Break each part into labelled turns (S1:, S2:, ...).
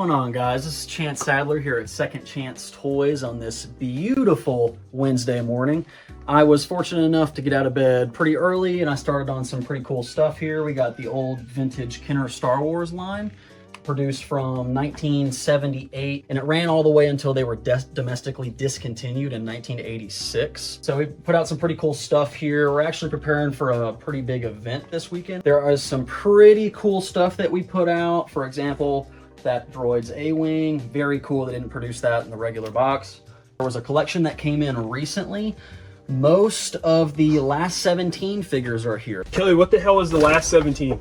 S1: going on, guys? This is Chance Sadler here at Second Chance Toys on this beautiful Wednesday morning. I was fortunate enough to get out of bed pretty early and I started on some pretty cool stuff here. We got the old vintage Kenner Star Wars line, produced from 1978, and it ran all the way until they were domestically discontinued in 1986. So we put out some pretty cool stuff here. We're actually preparing for a pretty big event this weekend. There is some pretty cool stuff that we put out. For example, that droid's A-Wing, very cool. They didn't produce that in the regular box. There was a collection that came in recently. Most of the last 17 figures are here.
S2: Kelly, what the hell is the last 17?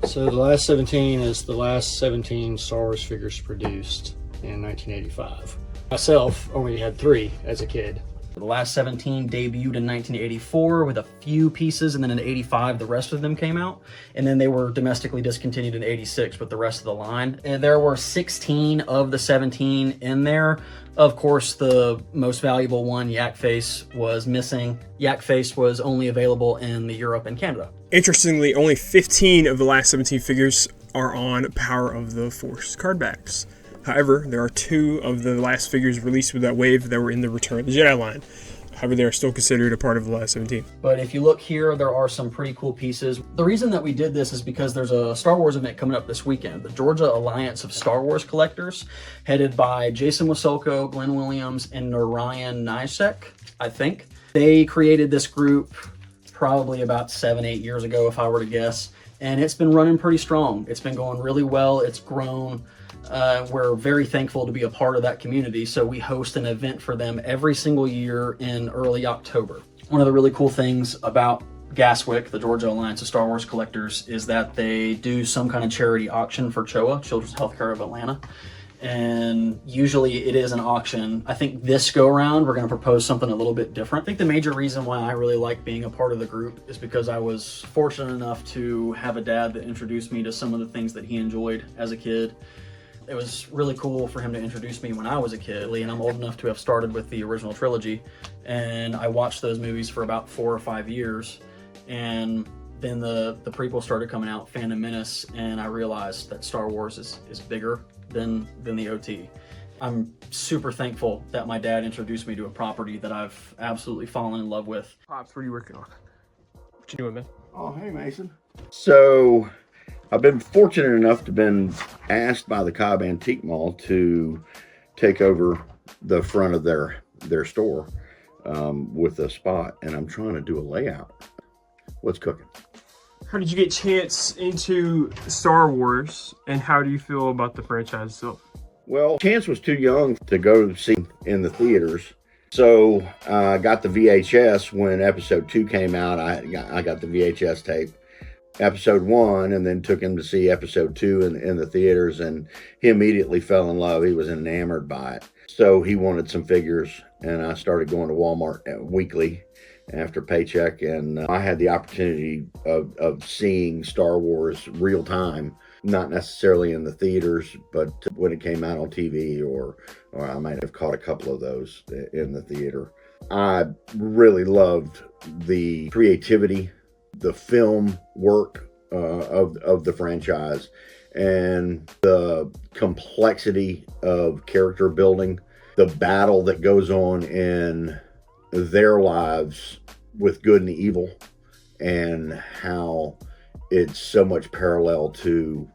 S3: So the last 17 is the last 17 Star Wars figures produced in 1985. Myself only had 3 as a kid.
S1: The last 17 debuted in 1984 with a few pieces, and then in 85 the rest of them came out, and then they were domestically discontinued in 86 with the rest of the line. And there were 16 of the 17 in there. Of course, the most valuable one, Yak Face, was missing. Yak Face was only available in Europe and Canada.
S2: Interestingly, only 15 of the last 17 figures are on Power of the Force card backs. However, there are 2 of the last figures released with that wave that were in the Return of the Jedi line. However, they are still considered a part of the last 17.
S1: But if you look here, there are some pretty cool pieces. The reason that we did this is because there's a Star Wars event coming up this weekend. The Georgia Alliance of Star Wars Collectors, headed by Jason Wasilko, Glenn Williams, and Narayan Nisek, I think. They created this group probably about 7-8 years ago, if I were to guess. And it's been running pretty strong. It's been going really well. It's grown. We're very thankful to be a part of that community, so we host an event for them every single year in early October. One of the really cool things about Gaswc, the Georgia Alliance of Star Wars Collectors, is that they do some kind of charity auction for CHOA, Children's Healthcare of Atlanta, and usually it is an auction. I think this go around we're going to propose something a little bit different. I think the major reason why I really like being a part of the group is because I was fortunate enough to have a dad that introduced me to some of the things that he enjoyed as a kid. It was really cool for him to introduce me when I was a kid, and I'm old enough to have started with the original trilogy, and I watched those movies for about 4 or 5 years, and then the prequel started coming out, Phantom Menace, and I realized that Star Wars is bigger than the OT. I'm super thankful that my dad introduced me to a property that I've absolutely fallen in love with.
S2: Pops, what are you working on? What you doing, man?
S4: Oh, hey, Mason. So, I've been fortunate enough to have been asked by the Cobb Antique Mall to take over the front of their store with a spot, and I'm trying to do a layout. What's cooking?
S2: How did you get Chance into Star Wars, and how do you feel about the franchise itself?
S4: Well, Chance was too young to go see in the theaters, so I got the VHS when Episode 2 came out. I got the VHS tape. Episode 1, and then took him to see Episode 2 in the theaters, and he immediately fell in love. He was enamored by it. So he wanted some figures, and I started going to Walmart weekly after paycheck, and I had the opportunity of seeing Star Wars real time, not necessarily in the theaters, but when it came out on TV, or I might have caught a couple of those in the theater. I really loved the creativity, the film work of the franchise, and the complexity of character building, the battle that goes on in their lives with good and evil, and how it's so much parallel to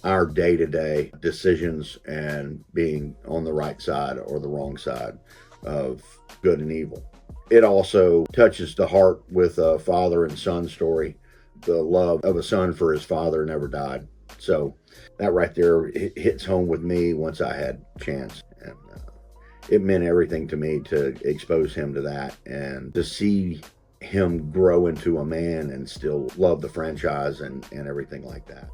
S4: our day-to-day decisions and being on the right side or the wrong side of good and evil. It also touches the heart with a father and son story. The love of a son for his father never died. So that right there hits home with me once I had Chance. And it meant everything to me to expose him to that and to see him grow into a man and still love the franchise and everything like that.